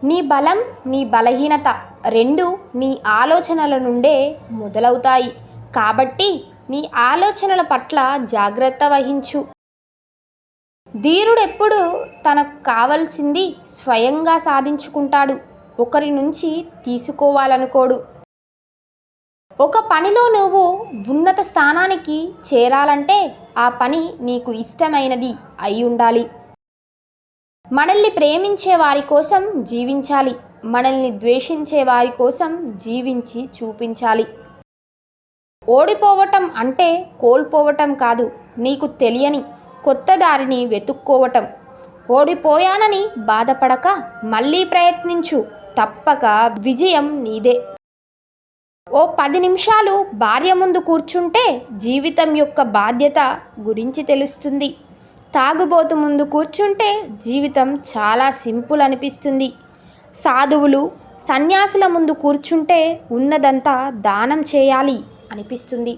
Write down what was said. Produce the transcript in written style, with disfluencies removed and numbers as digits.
నీ బలం, నీ బలహీనత రెండు నీ ఆలోచనల నుండే మొదలవుతాయి. కాబట్టి నీ ఆలోచనల పట్ల జాగ్రత్త వహించు. ధీరుడెప్పుడు తనకు కావలసింది స్వయంగా సాధించుకుంటాడు, ఒకరి నుంచి తీసుకోవాలనుకోడు. ఒక పనిలో నువ్వు ఉన్నత స్థానానికి చేరాలంటే ఆ పని నీకు ఇష్టమైనది అయి ఉండాలి. మనల్ని ప్రేమించే వారి కోసం జీవించాలి, మనల్ని ద్వేషించే వారి కోసం జీవించి చూపించాలి. ఓడిపోవటం అంటే కోల్పోవటం కాదు, నీకు తెలియని కొత్త దారిని వెతుక్కోవటం. ఓడిపోయానని బాధపడక మళ్ళీ ప్రయత్నించు, తప్పక విజయం నీదే. ఓ 10 నిమిషాలు భార్య ముందు కూర్చుంటే జీవితం యొక్క బాధ్యత గురించి తెలుస్తుంది. తాగుబోతు ముందు కూర్చుంటే జీవితం చాలా సింపుల్ అనిపిస్తుంది. సాధువులు, సన్యాసుల ముందు కూర్చుంటే ఉన్నదంతా దానం చేయాలి అనిపిస్తుంది.